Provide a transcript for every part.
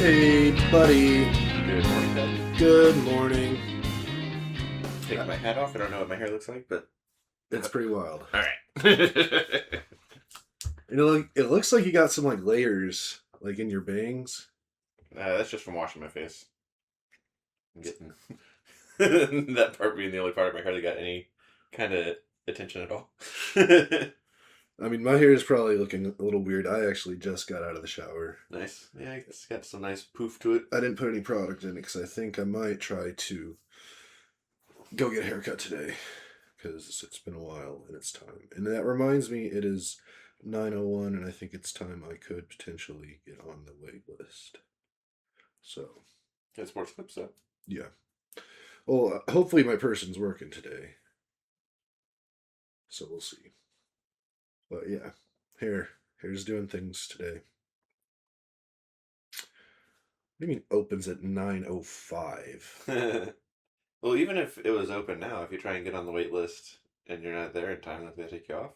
Hey, buddy. Good morning, Ted. Good morning. Taking my hat off. I don't know what my hair looks like, but It's pretty wild. all right. It looks like you got some like layers like in your bangs. That's just from washing my face. I'm getting that part being the only part of my hair that got any kind of attention at all. I mean, my hair is probably looking a little weird. I actually just got out of the shower. Nice. Yeah, it's got some nice poof to it. I didn't put any product in it because I think I might try to go get a haircut today because it's been a while and it's time. And that reminds me, it is 9:01 and I think it's time I could potentially get on the wait list. So, Got sports clips, so. yeah. Well, hopefully my person's working today. So we'll see. But yeah, hair's doing things today. What do you mean opens at 9:05? Well, even if it was open now, if you try and get on the wait list and you're not there in time, then they take you off.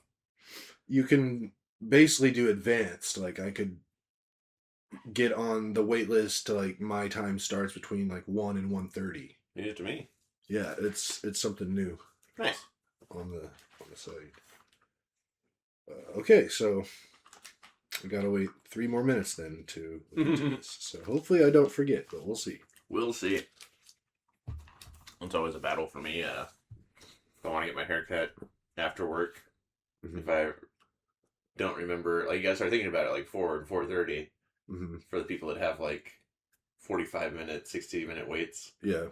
You can basically do advanced. Like I could get on the wait list to like my time starts between like 1 and 1:30. News to me. Yeah, it's something new Nice. on the site. Okay, so we gotta wait 3 more minutes then to look into this. So hopefully I don't forget, but we'll see. We'll see. It's always a battle for me. If I want to get my hair cut after work, if I don't remember, like you gotta start thinking about it like 4 and 4:30 for the people that have like 45-minute, 60-minute waits. Yeah.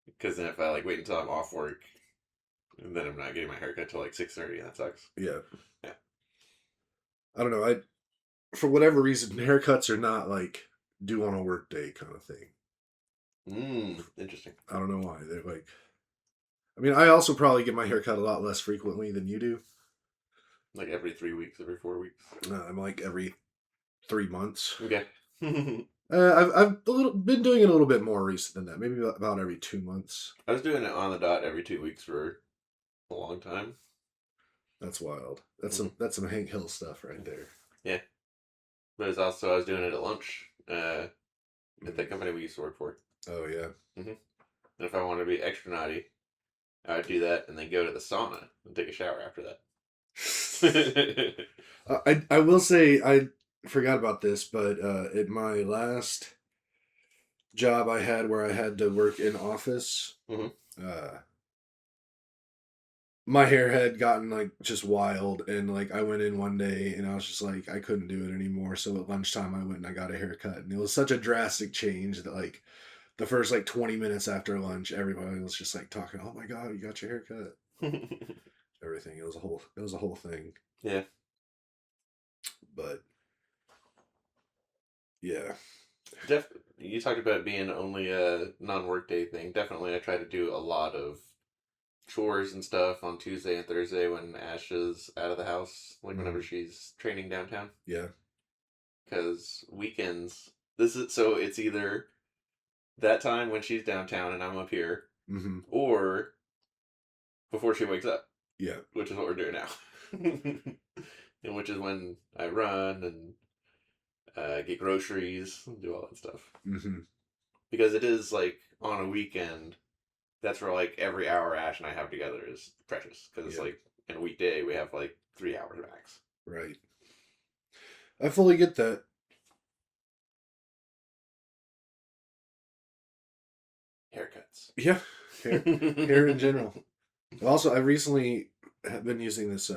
Because then if I like wait until I'm off work, then I'm not getting my haircut till like 6:30, and that sucks. Yeah. Yeah. I don't know. For whatever reason, haircuts are not like due on a work day kind of thing. Interesting. I don't know why. They're like, I mean, I also probably get my hair cut a lot less frequently than you do. Like every 3 weeks, every 4 weeks. I'm like every 3 months. Okay. I've been doing it a little bit more recent than that. Maybe about every 2 months. I was doing it on the dot every 2 weeks for a long time. That's wild. That's some Hank Hill stuff right there. Yeah. But it's also, I was doing it at lunch at the company we used to work for. Oh, yeah. And if I wanted to be extra naughty, I would do that and then go to the sauna and take a shower after that. I will say, I forgot about this, but at my last job I had where I had to work in office, my hair had gotten like just wild, and like I went in one day and I was just like I couldn't do it anymore. So at lunchtime I went and I got a haircut, and it was such a drastic change that like the first like 20 minutes after lunch, everybody was just like talking, "Oh my God, you got your haircut!" Everything. It was a whole thing. Yeah. But yeah. You talked about it being only a non-work day thing. Definitely, I try to do a lot of chores and stuff on Tuesday and Thursday when Ash is out of the house, like whenever she's training downtown. Yeah. Because weekends, it's either that time when she's downtown and I'm up here, or before she wakes up. Yeah. Which is what we're doing now. And which is when I run and get groceries and do all that stuff. Because it is like on a weekend, that's where like every hour Ash and I have together is precious. Because it's like in a weekday we have like 3 hours max. Right. I fully get that. Haircuts. Yeah. Hair in general. Also, I recently have been using this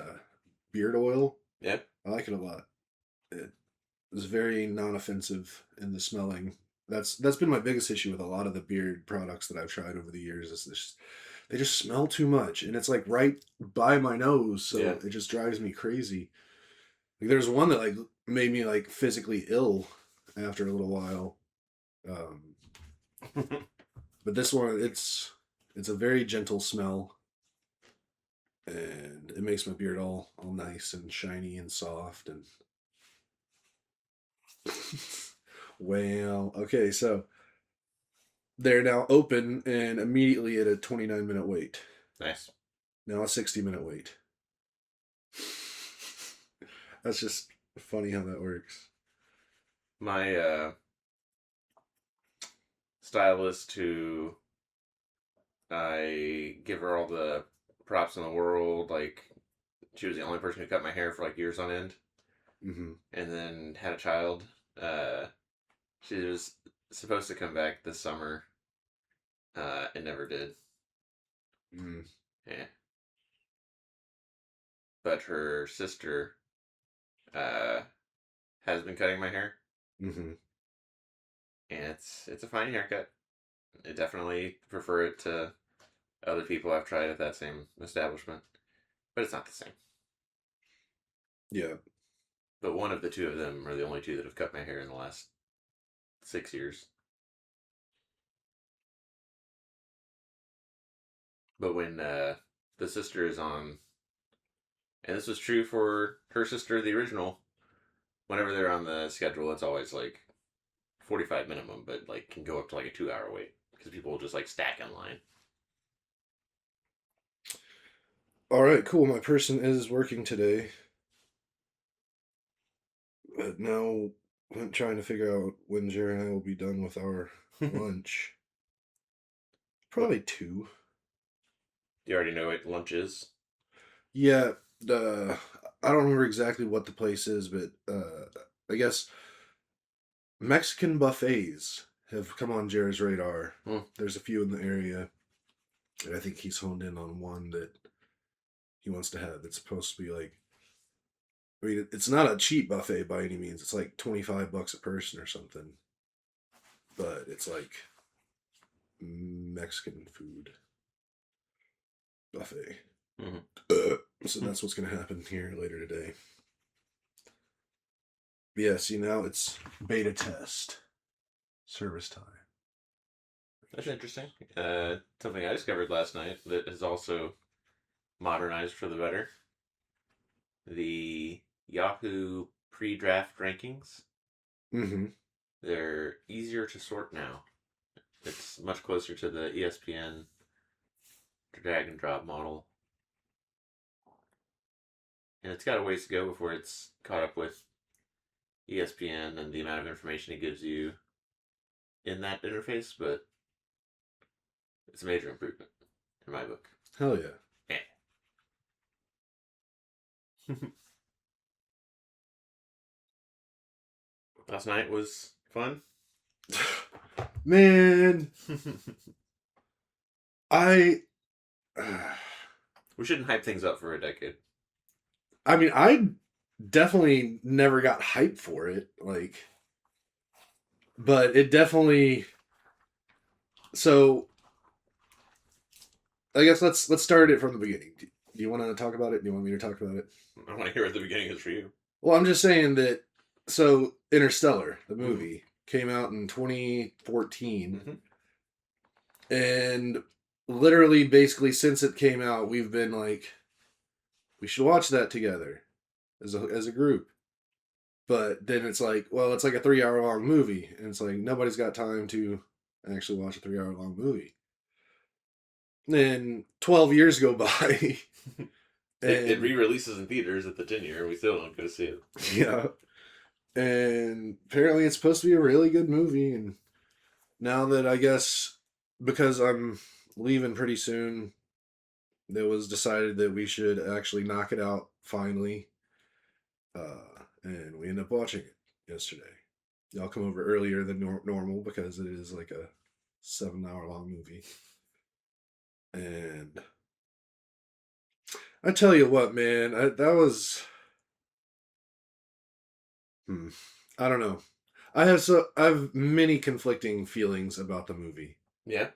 beard oil. Yeah. I like it a lot. It is very non-offensive in the smelling. That's been my biggest issue with a lot of the beard products that I've tried over the years. Is this, they just smell too much, and it's like right by my nose, so it just drives me crazy. Like there's one that like made me like physically ill after a little while. But this one, it's a very gentle smell, and it makes my beard all nice and shiny and soft and. Well, okay, so they're now open and immediately at a 29-minute wait. Nice. Now a 60-minute wait. That's just funny how that works. My stylist who I give her all the props in the world. Like, she was the only person who cut my hair for like years on end, Mm-hmm. and then had a child. Uh, she was supposed to come back this summer. It never did. Mm-hmm. Yeah, but her sister uh, has been cutting my hair, Mm-hmm. and it's a fine haircut. I definitely prefer it to other people I've tried at that same establishment, but it's not the same. Yeah. But one of the two of them are the only two that have cut my hair in the last 6 years. But when the sister is on, and this was true for her sister, the original, whenever they're on the schedule, it's always like 45 minimum, but like can go up to like a 2 hour wait because people will just like stack in line. All right, cool. My person is working today, but now I'm trying to figure out when Jerry and I will be done with our lunch. What? Probably two. You already know what lunch is? Yeah, the I don't remember exactly what the place is, but I guess Mexican buffets have come on Jared's radar. Hmm. There's a few in the area, and I think he's honed in on one that he wants to have. It's supposed to be like, I mean, it's not a cheap buffet by any means. It's like $25 a person or something, but it's like Mexican food buffet. Mm-hmm. So that's what's going to happen here later today. Yeah, see, now it's beta test service time. That's interesting. Something I discovered last night that is also modernized for the better. The Yahoo pre-draft rankings. Mm-hmm. They're easier to sort now. It's much closer to the ESPN drag and drop model, and it's got a ways to go before it's caught up with ESPN and the amount of information it gives you in that interface. But it's a major improvement in my book. Hell yeah. Yeah. Last night was fun. Man, I. We shouldn't hype things up for a decade. I mean, I definitely never got hyped for it. Like, but it definitely. So I guess let's start it from the beginning. Do you want to talk about it? Do you want me to talk about it? I want to hear what the beginning is for you. Well, I'm just saying that. So Interstellar, the Mm-hmm. movie, came out in 2014, Mm-hmm. and literally, basically, since it came out, we've been like, we should watch that together as a group. But then it's like, well, it's like a 3 hour long movie, and it's like nobody's got time to actually watch a 3 hour long movie. Then 12 years go by, It and re-releases in theaters at the 10 year, and we still don't go see it. yeah, and apparently it's supposed to be a really good movie. And now that I guess because I'm leaving pretty soon, it was decided that we should actually knock it out finally, and we ended up watching it yesterday. Y'all come over earlier than normal because it is like a 7 hour long movie. And I tell you what, man, that was. Hmm, I don't know. I have many conflicting feelings about the movie. Yeah.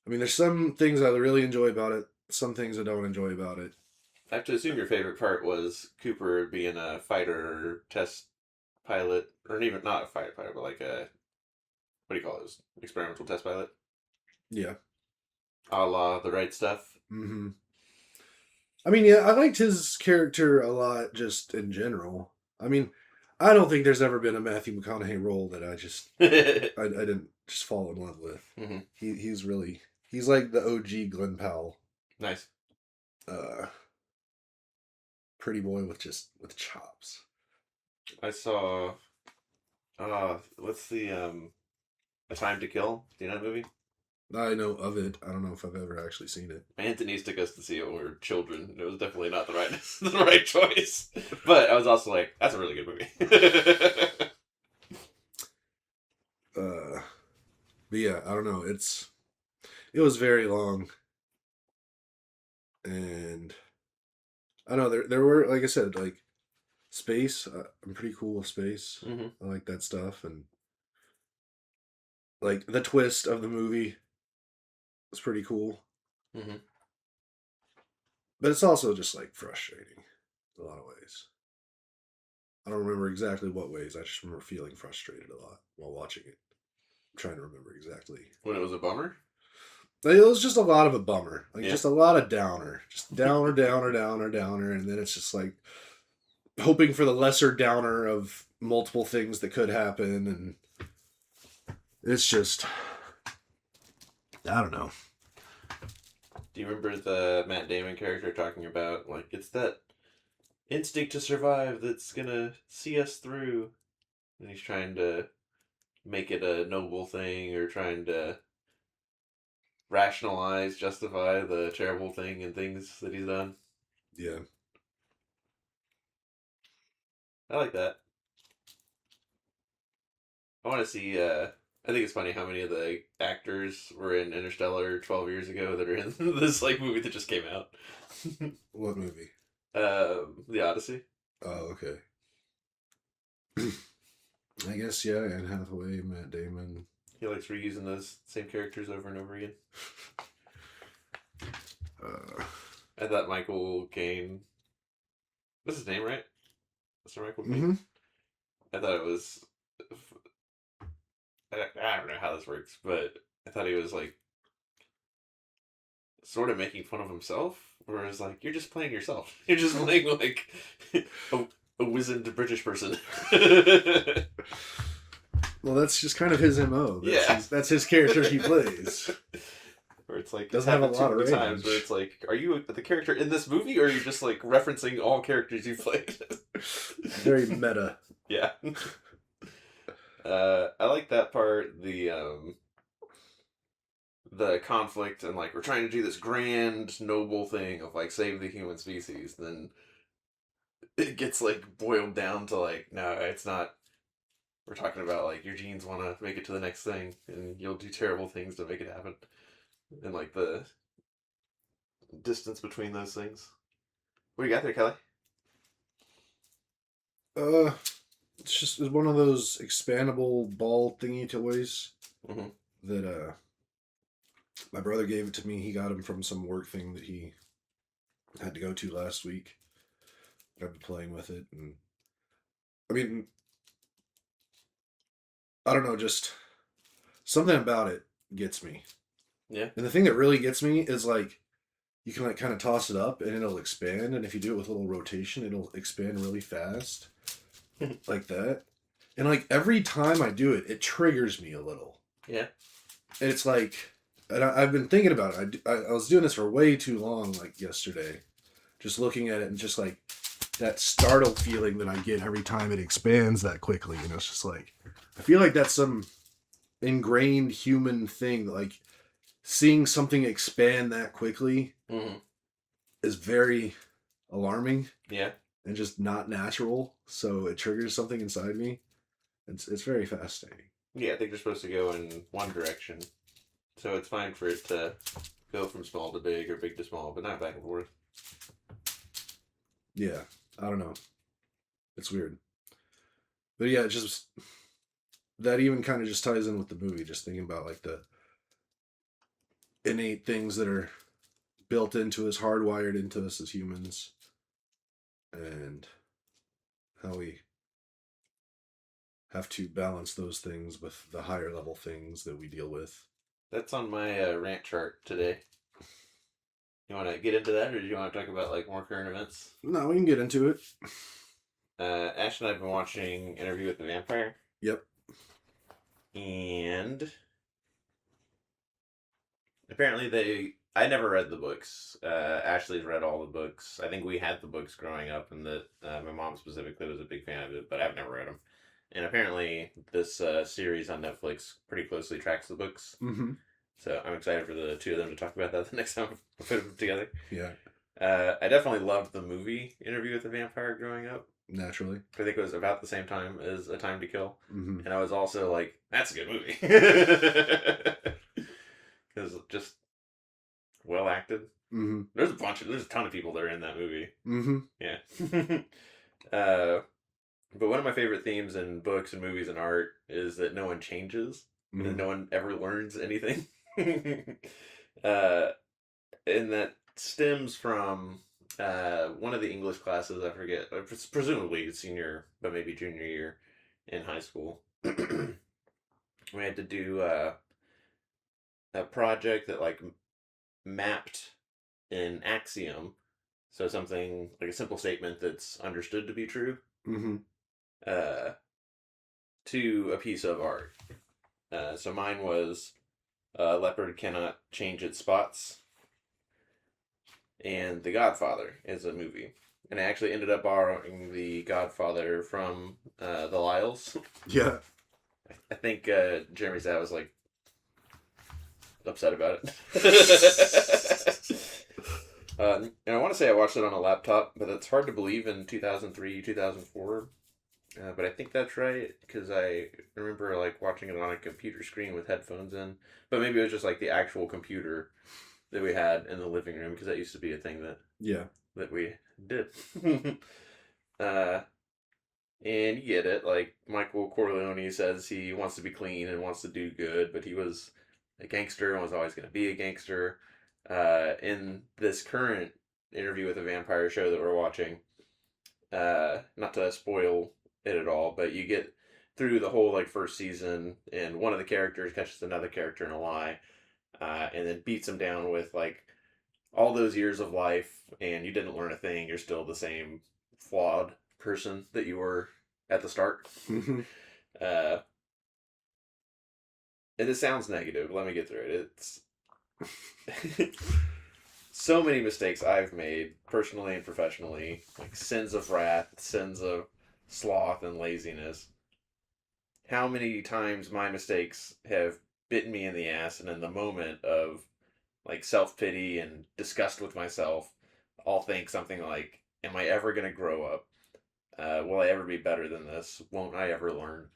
I mean, there's some things I really enjoy about it, some things I don't enjoy about it. I have to assume your favorite part was Cooper being a fighter test pilot, or even not a fighter pilot, but like a, what do you call it? Experimental test pilot, Yeah. a la the right stuff. Mm-hmm. I mean, yeah, I liked his character a lot just in general. I mean, I don't think there's ever been a Matthew McConaughey role that I didn't just fall in love with. Mm-hmm. He's like the OG Glenn Powell, Nice. uh, pretty boy with chops. I saw. What's the A Time to Kill. Do you know that movie? I know of it. I don't know if I've ever actually seen it. My aunt and niece took us to see it when we were children. It was definitely not the right the right choice. But I was also like, that's a really good movie. Uh, but yeah, I don't know. It was very long, and I don't know there were, like I said, like space. I'm pretty cool with space. hmm I like that stuff, and like the twist of the movie was pretty cool. hmm But it's also just like frustrating in a lot of ways. I don't remember exactly what ways. I just remember feeling frustrated a lot while watching it. I'm trying to remember exactly. When it was a bummer. Like, it was just a lot of a bummer. Like Yeah. just a lot of downer. Just downer, downer, downer, downer, and then it's just like hoping for the lesser downer of multiple things that could happen, and it's just I don't know. Do you remember the Matt Damon character talking about like it's that instinct to survive that's gonna see us through, and he's trying to make it a noble thing or trying to rationalize, justify the terrible thing and things that he's done. Yeah. I like that. I want to see. I think it's funny how many of the actors were in Interstellar 12 years ago that are in this like movie that just came out. What movie? The Odyssey. Oh, okay. I guess yeah. Anne Hathaway, Matt Damon. He likes reusing those same characters over and over again. Uh, I thought Michael Caine. What's his name, right? Mr. Michael Caine. mm-hmm. I thought it was. I don't know how this works, but I thought he was like sort of making fun of himself, whereas like you're just playing yourself. You're just playing like a, a wizened British person. Well, that's just kind of his mo. Yeah. That's his character he plays. Where it's like Doesn't have a happened lot too of many range. times where it's like, are you the character in this movie, or are you just like referencing all characters you played? Very meta. Yeah. I like that part. The conflict and like we're trying to do this grand noble thing of like save the human species. Then it gets like boiled down to like no, it's not. We're talking about like your genes want to make it to the next thing, and you'll do terrible things to make it happen, and like the distance between those things. What do you got there, Kelly? Uh, it's one of those expandable ball thingy toys Mm-hmm. that my brother gave it to me. He got him from some work thing that he had to go to last week. I've been playing with it, and I mean, I don't know, just something about it gets me. Yeah. And the thing that really gets me is like you can like kind of toss it up and it'll expand, and if you do it with a little rotation, it'll expand really fast, like that. And like every time I do it, it triggers me a little. Yeah. And it's like, and I've been thinking about it. I was doing this for way too long, like yesterday, just looking at it and just like that startled feeling that I get every time it expands that quickly. You know, it's just like, I feel like that's some ingrained human thing. Like seeing something expand that quickly Mm-hmm. is very alarming Yeah. and just not natural. So it triggers something inside me. It's very fascinating. Yeah, I think they're supposed to go in one direction. So it's fine for it to go from small to big or big to small, but not back and forth. Yeah, I don't know. It's weird. But yeah, just that even kind of just ties in with the movie. Just thinking about like the innate things that are built into us, hardwired into us as humans, and how we have to balance those things with the higher level things that we deal with. That's on my rant chart today. You want to get into that, or do you want to talk about like more current events? No, we can get into it. Ash and I have been watching Interview with the Vampire, Yep. and apparently they. I never read the books. Ashley's read all the books. I think we had the books growing up, and that my mom specifically was a big fan of it, but I've never read them. And apparently, this series on Netflix pretty closely tracks the books. Mm-hmm. So I'm excited for the two of them to talk about that the next time we put them together. Yeah, I definitely loved the movie Interview with the Vampire growing up. naturally. I think it was about the same time as A Time to Kill. Mm-hmm. And I was also like, that's a good movie. Because just well acted. Mm-hmm. There's a ton of people that are in that movie. Mm-hmm. Yeah. uh, but one of my favorite themes in books and movies and art is that no one changes and that Mm-hmm. no one ever learns anything. uh, and that stems from one of the English classes, I forget, presumably senior, but maybe junior year in high school. We had to do a project that like mapped an axiom, so something like a simple statement that's understood to be true, Mm-hmm. uh, to a piece of art. So mine was a leopard cannot change its spots, and The Godfather is a movie. And I actually ended up borrowing The Godfather from the Lyles. Yeah. I think Jeremy's dad was like upset about it. And I want to say I watched it on a laptop, but it's hard to believe in 2003, 2004. But I think that's right because I remember like watching it on a computer screen with headphones in. But maybe it was just like the actual computer that we had in the living room because that used to be a thing Yeah. that we did. uh, and you get it. Like Michael Corleone says he wants to be clean and wants to do good, but he was a gangster and was always going to be a gangster. In this current interview with a vampire show that we're watching, not to spoil it at all, but you get through the whole like first season, and one of the characters catches another character in a lie, and then beats him down with like all those years of life, and you didn't learn a thing. You're still the same flawed person that you were at the start. Mm-hmm. uh, and it sounds negative. Let me get through it. It's so many mistakes I've made personally and professionally, like sins of wrath, sins of sloth and laziness. How many times my mistakes have bitten me in the ass, and in the moment of like self pity and disgust with myself, I'll think something like, "Am I ever going to grow up? Will I ever be better than this? Won't I ever learn?"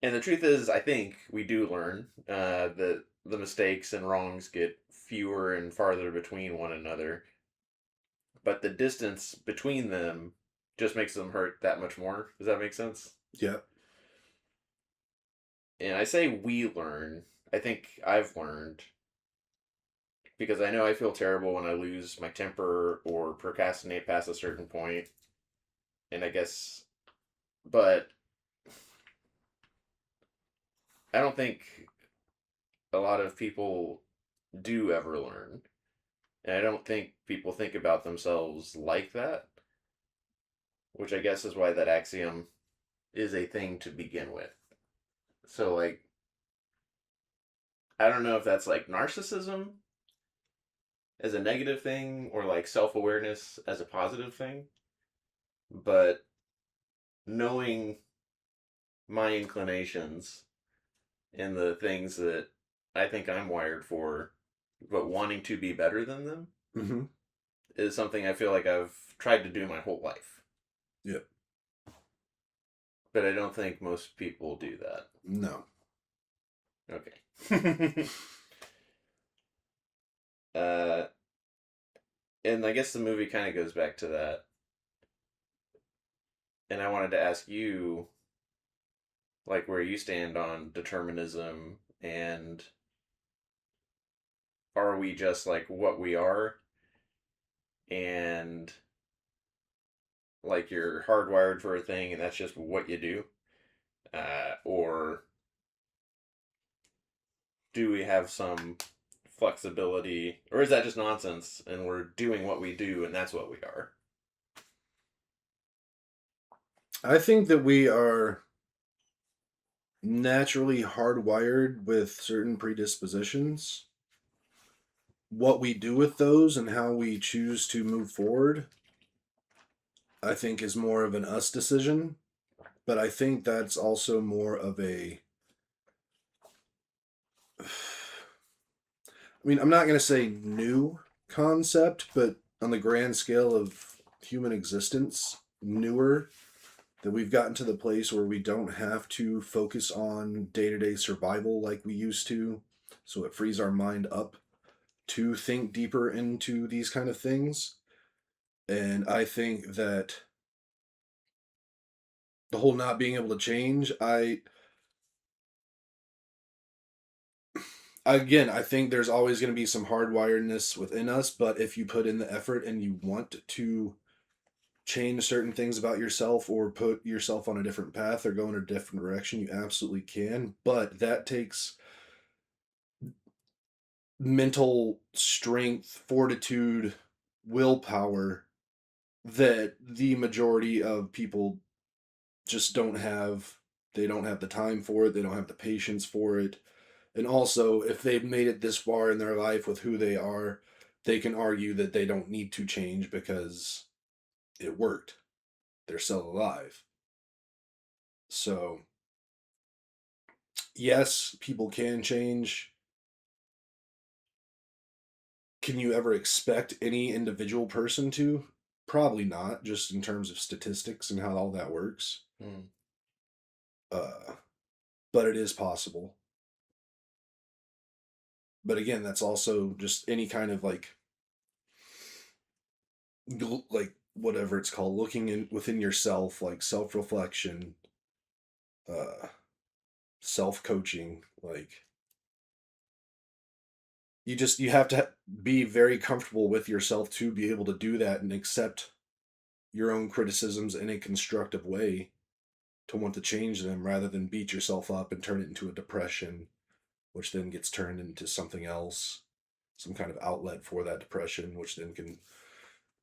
And the truth is, I think we do learn that the mistakes and wrongs get fewer and farther between one another, but the distance between them just makes them hurt that much more. Does that make sense? Yeah. And I say we learn. I think I've learned because I know I feel terrible when I lose my temper or procrastinate past a certain point. And I guess, but I don't think a lot of people do ever learn. And I don't think people think about themselves like that, which I guess is why that axiom is a thing to begin with. So, like, I don't know if that's like narcissism as a negative thing or like self awareness as a positive thing, but knowing my inclinations and the things that I think I'm wired for, but wanting to be better than them Mm-hmm. is something I feel like I've tried to do my whole life. Yep. But I don't think most people do that. No. Okay. uh, and I guess the movie kind of goes back to that. And I wanted to ask you, like, where you stand on determinism and are we just like what we are and like you're hardwired for a thing and that's just what you do? Or do we have some flexibility or is that just nonsense and we're doing what we do and that's what we are? I think that we are naturally hardwired with certain predispositions. What we do with those and how we choose to move forward, I think, is more of an us decision. but I think that's also more of a. I mean, I'm not going to say new concept, but on the grand scale of human existence, newer, that we've gotten to the place where we don't have to focus on day to day survival like we used to. So it frees our mind up to think deeper into these kind of things. And I think that the whole not being able to change, I think there's always going to be some hardwiredness within us, but if you put in the effort and you want to change certain things about yourself or put yourself on a different path or go in a different direction, you absolutely can. But that takes mental strength, fortitude, willpower that the majority of people just don't have. They don't have the time for it, they don't have the patience for it. And also, if they've made it this far in their life with who they are, they can argue that they don't need to change because it worked. They're still alive. So, yes, people can change. Can you ever expect any individual person to? Probably not, just in terms of statistics and how all that works. Mm. Uh, but it is possible. But again, that's also just any kind of like whatever it's called, looking in within yourself, like self reflection, uh, self coaching. Like you have to be very comfortable with yourself to be able to do that and accept your own criticisms in a constructive way to want to change them rather than beat yourself up and turn it into a depression, which then gets turned into something else, some kind of outlet for that depression, which then can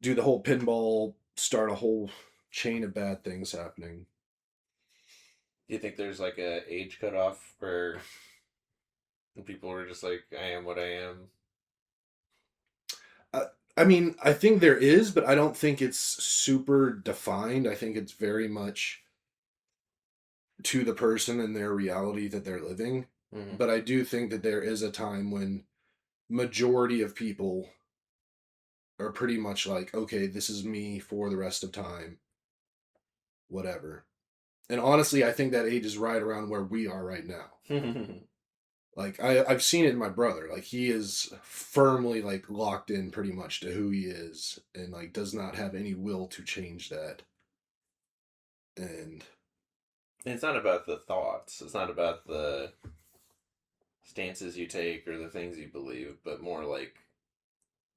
do the whole pinball, start a whole chain of bad things happening. Do you think there's like a age cutoff where people are just like, I am what I am? Uh, I mean, I think there is, but I don't think it's super defined. I think it's very much to the person and their reality that they're living. Mm-hmm. But I do think that there is a time when majority of people are pretty much like, okay, this is me for the rest of time, whatever. And honestly, I think that age is right around where we are right now. Like I've seen it in my brother. Like he is firmly like locked in pretty much to who he is and like does not have any will to change that. And It's not about the thoughts. It's not about the stances you take or the things you believe, but more like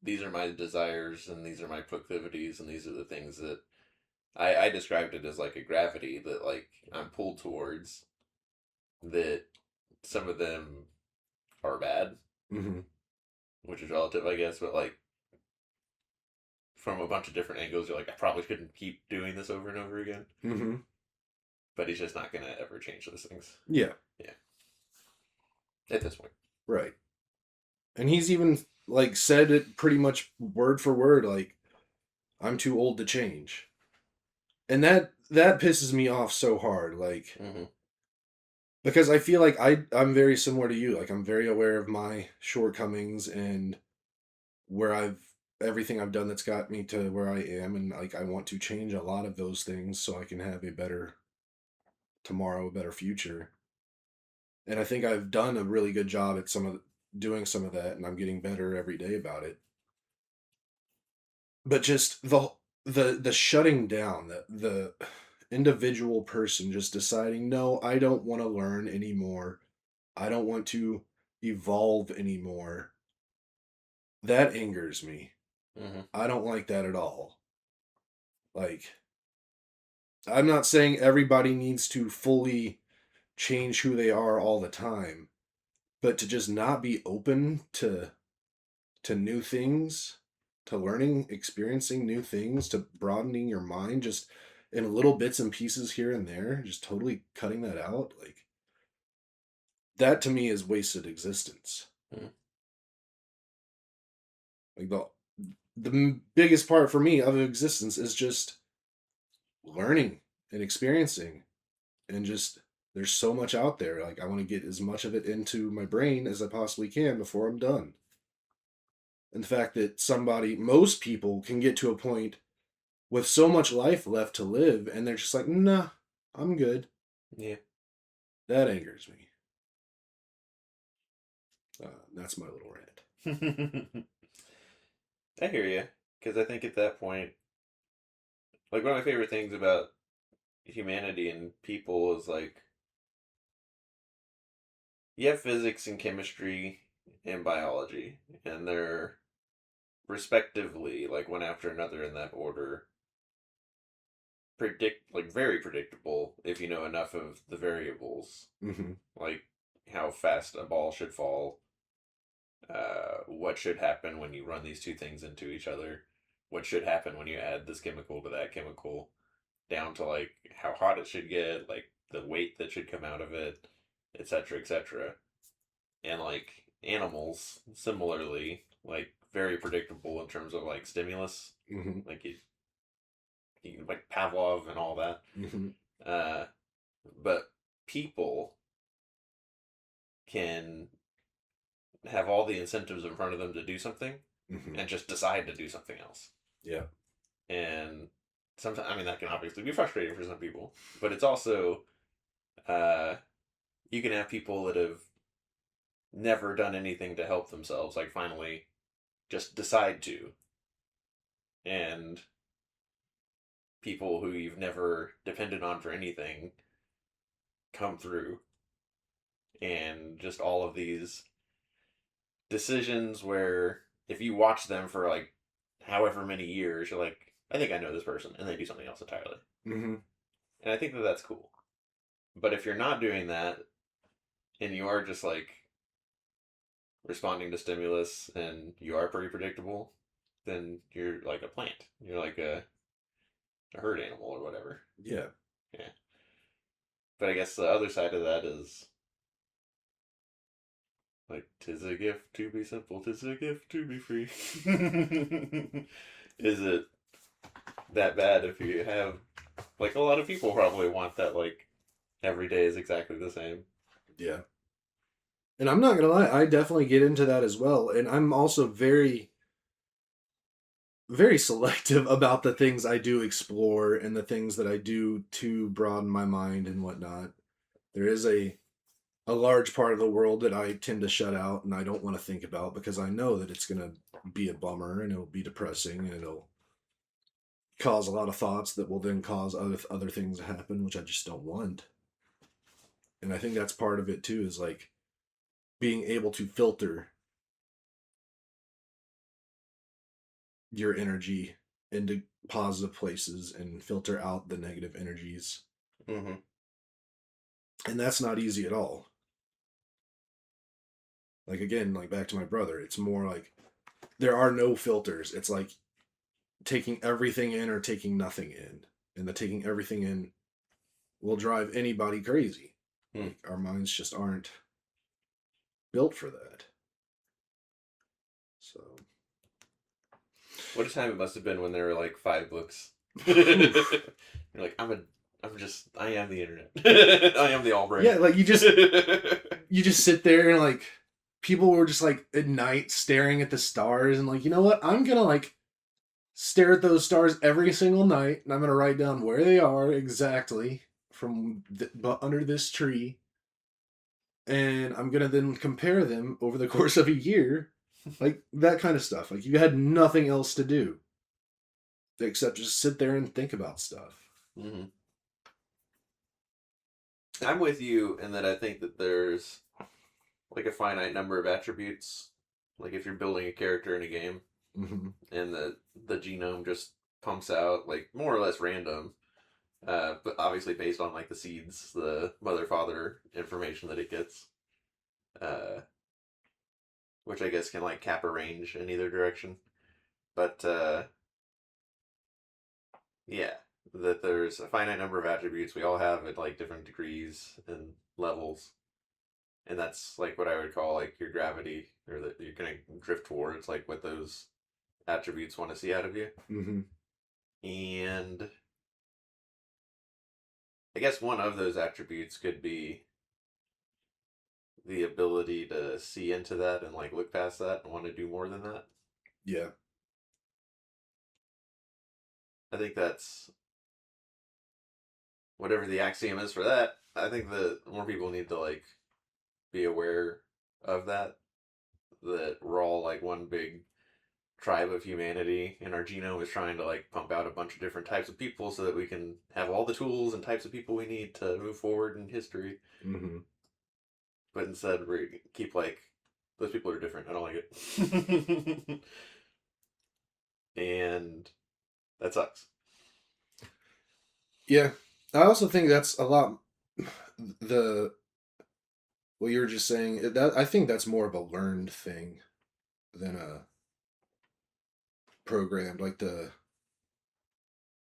these are my desires and these are my proclivities and these are the things that I described it as like a gravity that like I'm pulled towards. That some of them are bad, mhm, which is relative, I guess, but like from a bunch of different angles, you're like, I probably couldn't keep doing this over and over again. mhm, But he's just not gonna ever change those things. yeah, Yeah, at this point. right. And he's even like said it pretty much word for word, like I'm too old to change, and that pisses me off so hard, like Mm-hmm. because I feel like I'm very similar to you. Like I'm very aware of my shortcomings and where I've everything I've done that's got me to where I am, and like I want to change a lot of those things so I can have a better tomorrow, a better future. And I think I've done a really good job at doing some of that, and I'm getting better every day about it. But just the shutting down, the individual person just deciding, no, I don't want to learn anymore. I don't want to evolve anymore. That angers me. Mm-hmm. I don't like that at all. Like I'm not saying everybody needs to fully change who they are all the time, but to just not be open to new things, to learning, experiencing new things, to broadening your mind just in little bits and pieces here and there, just totally cutting that out, like that to me is wasted existence. Mm-hmm. Like the biggest part for me of existence is just learning and experiencing. and just there's so much out there. Like I want to get as much of it into my brain as I possibly can before I'm done. And the fact that most people can get to a point with so much life left to live, and they're just like, nah, I'm good. Yeah. That angers me. That's my little rant. I hear you, because I think at that point, like one of my favorite things about humanity and people is like you have physics and chemistry and biology, and they're respectively like one after another in that order very predictable if you know enough of the variables, Mm-hmm. like how fast a ball should fall, what should happen when you run these two things into each other, what should happen when you add this chemical to that chemical, down to like how hot it should get, like the weight that should come out of it, etc., etc. And like animals, similarly, like very predictable in terms of like stimulus, Mm-hmm. like you like Pavlov and all that. Mm-hmm. Uh, but people can have all the incentives in front of them to do something Mm-hmm. and just decide to do something else. Yeah. And sometimes, I mean, that can obviously be frustrating for some people, but it's also, uh, you can have people that have never done anything to help themselves, like finally just decide to. And people who you've never depended on for anything come through. And just all of these decisions where if you watch them for like however many years, you're like, I think I know this person, and they do something else entirely. Mm-hmm. And I think that that's cool. But if you're not doing that and you are just like responding to stimulus and you are pretty predictable, then you're like a plant. You're like a herd animal or whatever. Yeah. Yeah. But I guess the other side of that is like, 'tis a gift to be simple, 'tis a gift to be free. Is it that bad if you have, like, a lot of people probably want that, like, every day is exactly the same. Yeah. And I'm not gonna lie, I definitely get into that as well. And I'm also very, very selective about the things I do explore and the things that I do to broaden my mind and whatnot. There is a large part of the world that I tend to shut out and I don't want to think about because I know that it's gonna be a bummer and it'll be depressing and it'll cause a lot of thoughts that will then cause other things to happen, which I just don't want. And I think that's part of it too, is like being able to filter your energy into positive places and filter out the negative energies. Mm-hmm. And that's not easy at all. Like again, like back to my brother, it's more like there are no filters. It's like taking everything in or taking nothing in. And the taking everything in will drive anybody crazy. Hmm. Like our minds just aren't built for that. So What a time it must have been when there were, like, 5 books. You're like, I am the internet. I am the Albright. yeah, like you just sit there and like people were just like at night staring at the stars and like, you know what? I'm gonna like stare at those stars every single night and I'm gonna write down where they are exactly but under this tree, and I'm gonna then compare them over the course of a year, like that kind of stuff. Like you had nothing else to do except just sit there and think about stuff. Mm-hmm. I'm with you in that I think that there's like a finite number of attributes. Like if you're building a character in a game Hmm. and the genome just pumps out like more or less random, but obviously based on like the seeds, the mother father information that it gets, uh, which I guess can like cap a range in either direction. But yeah, that there's a finite number of attributes we all have at like different degrees and levels, and that's like what I would call like your gravity, or that you're gonna drift towards like what those attributes want to see out of you. Hmm. And I guess one of those attributes could be the ability to see into that and like look past that and want to do more than that. Yeah. I think that's whatever the axiom is for that. I think that more people need to like be aware of that. That we're all like one big tribe of humanity, and our genome is trying to like pump out a bunch of different types of people so that we can have all the tools and types of people we need to move forward in history. Hmm. But instead, we keep like those people are different. I don't like it, and that sucks. Yeah. I also think that's a lot. The what you were just saying, that I think that's more of a learned thing than a programmed. Like the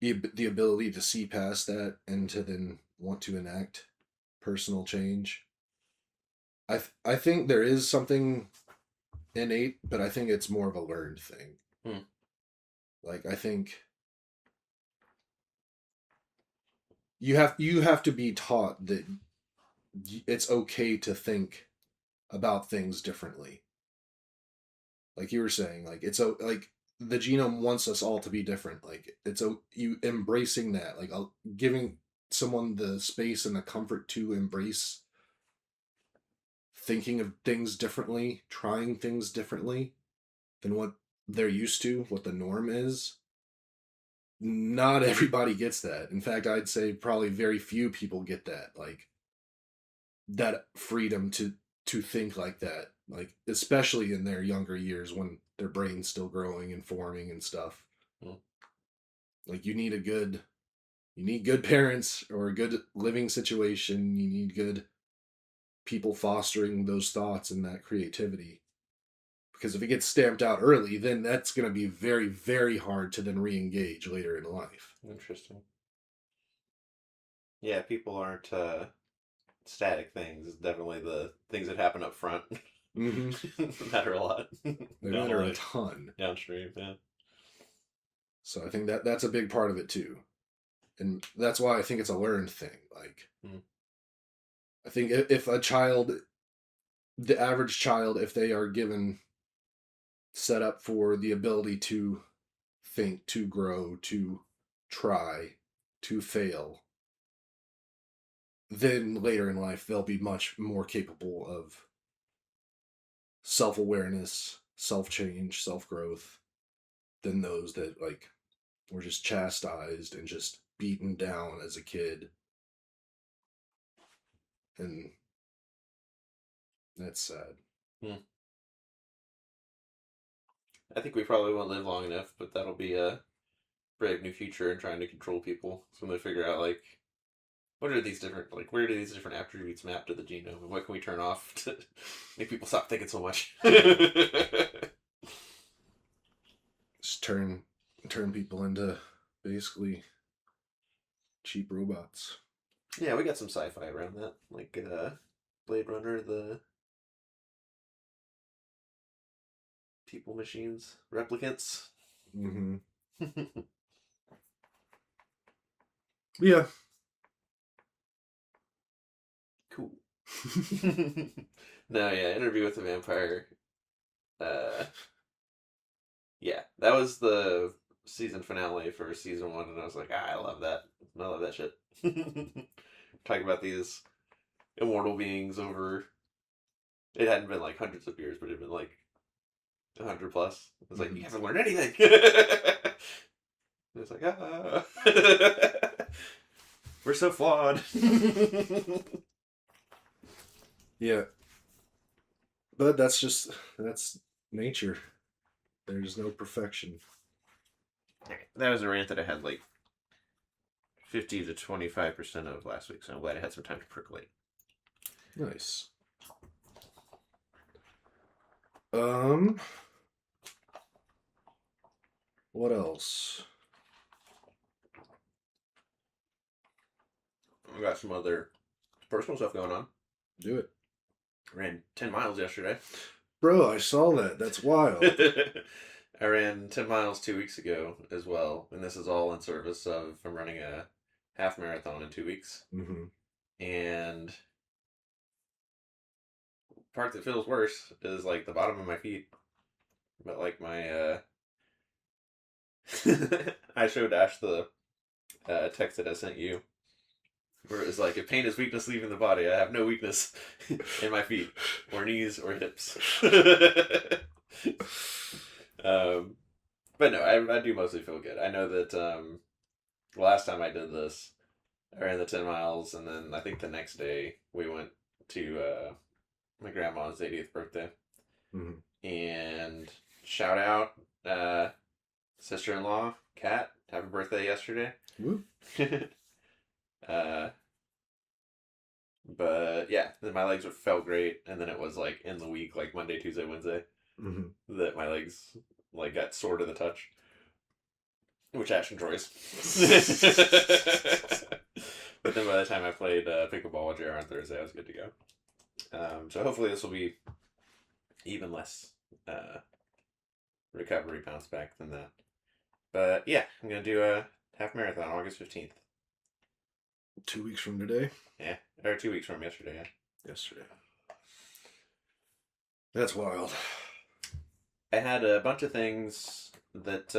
ability to see past that and to then want to enact personal change. I think there is something innate, but I think it's more of a learned thing. Hmm. Like I think you have to be taught that it's okay to think about things differently. Like you were saying, like like the genome wants us all to be different. Like you embracing that, like giving someone the space and the comfort to embrace thinking of things differently, trying things differently than what they're used to, what the norm is. Not everybody gets that. In fact, I'd say probably very few people get that. Like that freedom to think like that. Like especially in their younger years when their brain's still growing and forming and stuff. Hmm. Like you need good parents or a good living situation. You need good people fostering those thoughts and that creativity. Because if it gets stamped out early, then that's going to be very, very hard to then re-engage later in life. Interesting. Yeah, people aren't static things. It's definitely the things that happen up front Mm-hmm. matter a lot They down the matter a line, ton. downstream. Yeah. So I think that's a big part of it too, and that's why I think it's a learned thing. Like Hmm. I think if a child, the average child, if they are given set up for the ability to think, to grow, to try, to fail, then later in life they'll be much more capable of self awareness, self change, self growth than those that like were just chastised and just beaten down as a kid. And that's sad. Hmm. I think we probably won't live long enough, but that'll be a brave new future in trying to control people. So when they figure out like what are these different like where do these different attributes map to the genome and what can we turn off to make people stop thinking so much? Just turn people into basically cheap robots. Yeah, we got some sci-fi around that, like Blade Runner, the people machines replicants. Mm-hmm. Yeah. Cool. No, yeah, Interview with the Vampire. Uh, yeah, that was the season finale for season one, and I was like, I love that. I love that shit. Talking about these immortal beings over. It hadn't been like hundreds of years, but it had been like 100 plus. It's like Mm-hmm. you haven't learned anything. It's like we're so flawed. Yeah. But that's nature. There's no perfection. That was a rant that I had like 50 to 25% of last week, so I'm glad I had some time to percolate. Nice. Um, what else? I got some other personal stuff going on. Do it. Ran 10 miles yesterday. Bro, I saw that. That's wild. I ran 10 miles 2 weeks ago as well, and this is all in service of I'm running a half marathon in 2 weeks, Mm-hmm. and part that feels worse is like the bottom of my feet. But like my I showed Ash the text that I sent you, where it was like, if pain is weakness leaving the body, I have no weakness in my feet or knees or hips. um, but no, I do mostly feel good. I know that last time I did this, I ran the 10 miles, and then I think the next day we went to my grandma's 80th birthday. Mm-hmm. And shout out sister-in-law, Kat, happy birthday yesterday. Woo. uh, but yeah, then my legs felt great, and then it was like in the week, like Monday, Tuesday, Wednesday, that my legs like got sore to the touch, which Ash enjoys. But then by the time I played pickleball with JR on Thursday, I was good to go. So hopefully this will be even less recovery bounce back than that. But yeah, I'm gonna do a half marathon August 15th. 2 weeks from today. Yeah, or 2 weeks from yesterday. Yeah. Yesterday. That's wild. I had a bunch of things that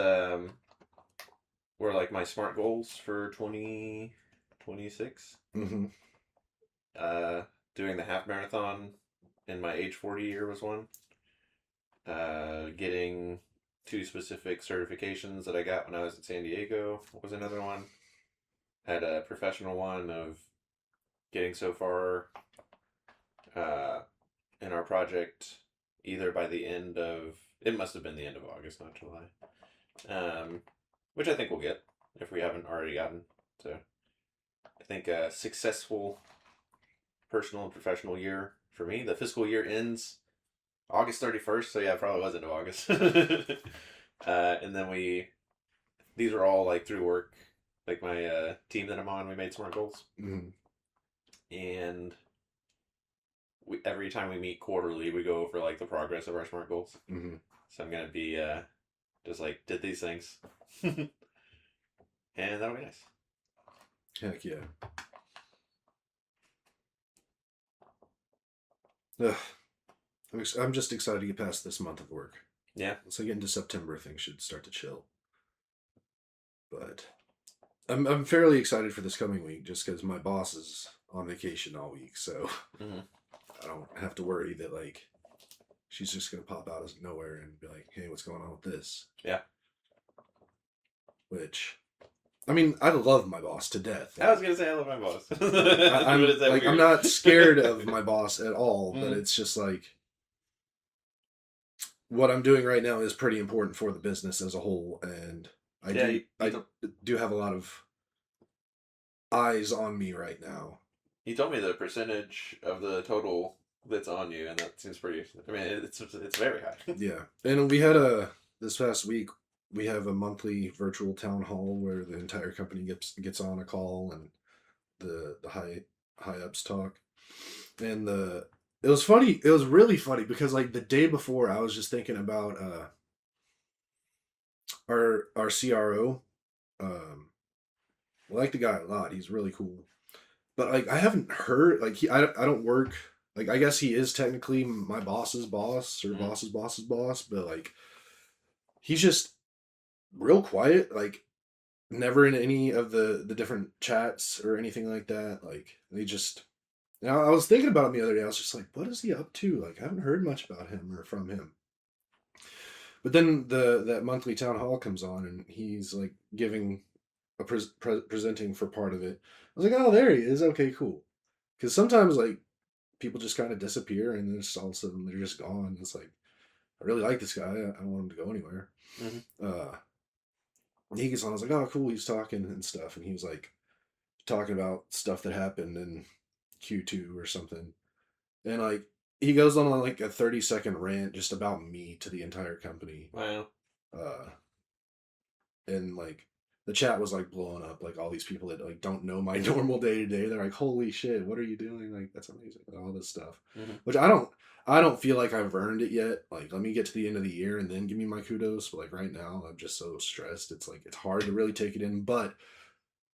were like my smart goals for 2026. Mm-hmm. Doing the half marathon in my age 40 year was one. Getting 2 specific certifications that I got when I was at San Diego was another one. Had a professional one of getting so far in our project either by the end of, it must have been the end of August, not July, which I think we'll get if we haven't already gotten. So I think a successful personal and professional year for me. The fiscal year ends August 31st, so yeah, it probably was into August. And then these are all like through work, like my team that I'm on, we made smart goals. Mm-hmm. And every time we meet quarterly, we go over like the progress of our smart goals. Mm-hmm. So I'm gonna be just like, did these things, and that'll be nice. Heck yeah. Ugh. I'm just excited to get past this month of work. Yeah. Once I get into September, things should start to chill. But I'm fairly excited for this coming week just because my boss is on vacation all week, so Mm-hmm. I don't have to worry that like she's just gonna pop out of nowhere and be like, "Hey, what's going on with this?" Yeah. Which, I mean, I love my boss to death. I was gonna say I love my boss. I'm not scared of my boss at all, but Mm-hmm. it's just like what I'm doing right now is pretty important for the business as a whole, and I do have a lot of eyes on me right now. He told me the percentage of the total that's on you, and that seems pretty. I mean, it's very high. Yeah, and this past week we have a monthly virtual town hall where the entire company gets on a call and the high ups talk, and it was funny. It was really funny because like the day before I was just thinking about our CRO. I like the guy a lot. He's really cool. But like I haven't heard like I don't work like I guess he is technically my boss's boss or boss's boss's boss, but like he's just real quiet, like never in any of the different chats or anything like that. Like they just now I was thinking about him the other day. I was just like, what is he up to? Like I haven't heard much about him or from him. But then that monthly town hall comes on and he's like giving presenting for part of it. I was like, oh, there he is. Okay, cool. Because sometimes like people just kind of disappear and then just all of a sudden they're just gone. It's like I really like this guy. I don't want him to go anywhere. Mm-hmm. He gets on. I was like, oh, cool. He's talking and stuff, and he was like talking about stuff that happened in Q2 or something, and like he goes on like a 30-second rant just about me to the entire company. Wow. Uh, and like the chat was like blowing up, like all these people that like don't know my normal day to day. They're like, "Holy shit, what are you doing? Like that's amazing!" All this stuff, Mm-hmm. which I don't feel like I've earned it yet. Like let me get to the end of the year and then give me my kudos. But like right now, I'm just so stressed. It's like it's hard to really take it in, but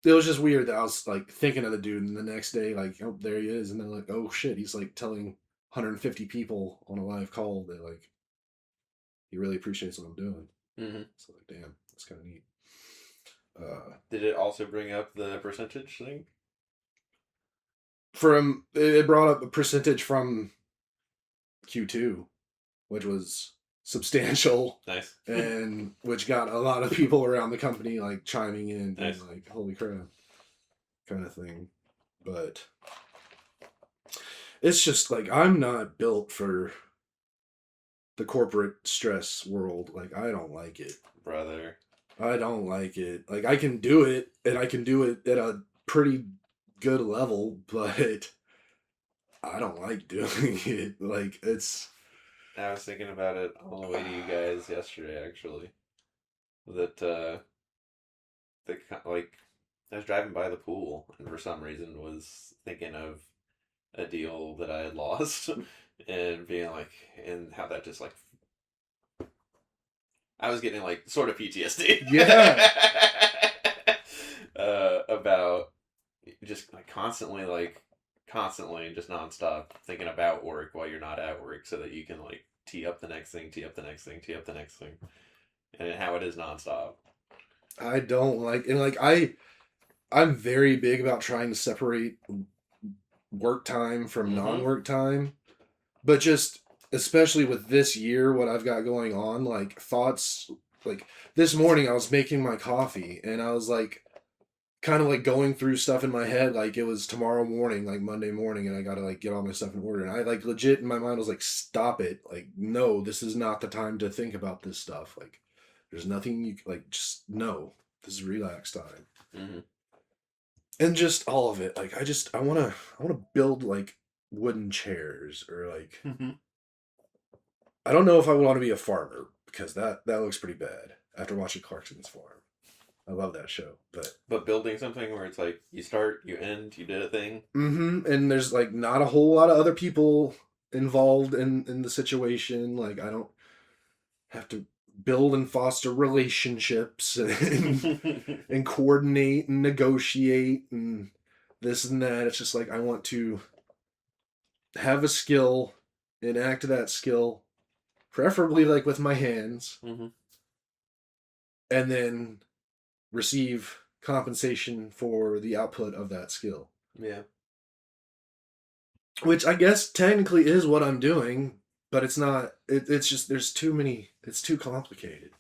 it was just weird that I was like thinking of the dude, and the next day, like, oh, there he is, and then like, oh shit, he's like telling 150 people on a live call that like he really appreciates what I'm doing. Mm-hmm. So like, damn, that's kind of neat. Did it also bring up the percentage thing? From it brought up a percentage from Q2, which was substantial, Nice. and which got a lot of people around the company like chiming in, being Nice. like, "Holy crap," kind of thing. But it's just like I'm not built for the corporate stress world. Like I don't like it. Brother. I don't like it. Like I can do it, and I can do it at a pretty good level, but I don't like doing it. Like it's I was thinking about it on the way to you guys yesterday, actually. That, like, I was driving by the pool and for some reason was thinking of a deal that I had lost and being like, and how that just like, I was getting like sort of PTSD. yeah. About just constantly, just nonstop thinking about work while you're not at work so that you can like tee up the next thing, tee up the next thing, tee up the next thing. And how it is nonstop. I don't like and like I'm very big about trying to separate work time from Mm-hmm. non-work time, but just especially with this year what I've got going on, like thoughts like this morning I was making my coffee and I was like kind of like going through stuff in my head like it was tomorrow morning, like Monday morning, and I got to like get all my stuff in order, and I like legit in my mind was like, stop it, like no, this is not the time to think about this stuff, like there's nothing you like, just no, this is relax time. Mm-hmm. And just all of it, like I want to build like wooden chairs, or like Mm-hmm. I don't know if I would want to be a farmer because that looks pretty bad after watching Clarkson's Farm. I love that show, but But building something where it's like you start, you end, you did a thing. and there's like not a whole lot of other people involved in the situation. Like I don't have to build and foster relationships and coordinate and negotiate and this and that. It's just like I want to have a skill, enact that skill, preferably like with my hands, Mm-hmm. and then receive compensation for the output of that skill. Yeah. Which I guess technically is what I'm doing, but it's not. It's just there's too many. It's too complicated.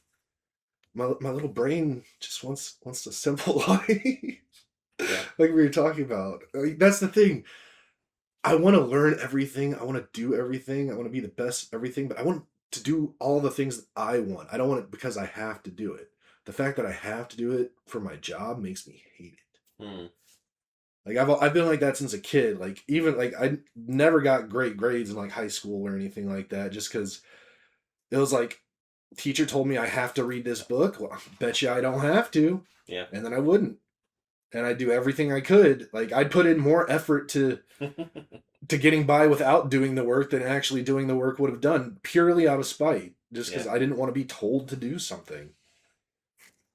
My little brain just wants to simplify. Yeah. Like we were talking about. Like, that's the thing. I want to learn everything. I want to do everything. I want to be the best at everything, but I want to do all the things that I want. I don't want it because I have to do it. The fact that I have to do it for my job makes me hate it. Mm. Like I've been like that since a kid. Like even like I never got great grades in like high school or anything like that, just because it was like teacher told me I have to read this book. Well, I bet you I don't have to, Yeah. and then I wouldn't, and I'd do everything I could. Like I'd put in more effort to getting by without doing the work than actually doing the work would have done, purely out of spite, just because Yeah. I didn't want to be told to do something.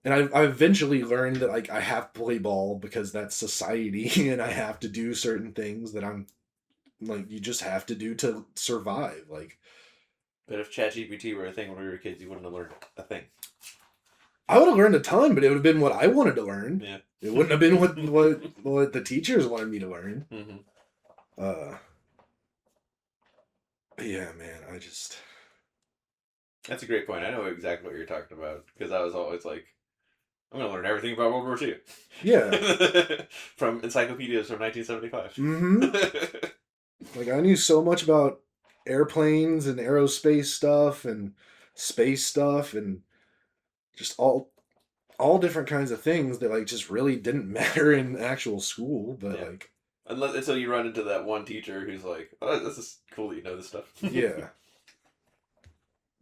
And I eventually learned that like I have to play ball because that's society, and I have to do certain things that I'm like you just have to do to survive. Like But if ChatGPT were a thing when we were kids, you wouldn't have learned a thing. I would have learned a ton, but it would have been what I wanted to learn. Yeah. It wouldn't have been what the teachers wanted me to learn. Mm-hmm. Uh, yeah, man, I just That's a great point. I know exactly what you're talking about because I was always like, I'm going to learn everything about World War II. yeah. From encyclopedias from 1975. Mm-hmm. Like I knew so much about airplanes and aerospace stuff and space stuff and just all different kinds of things that like just really didn't matter in actual school, but Yeah. like Until you run into that one teacher who's like, oh, this is cool that you know this stuff. yeah.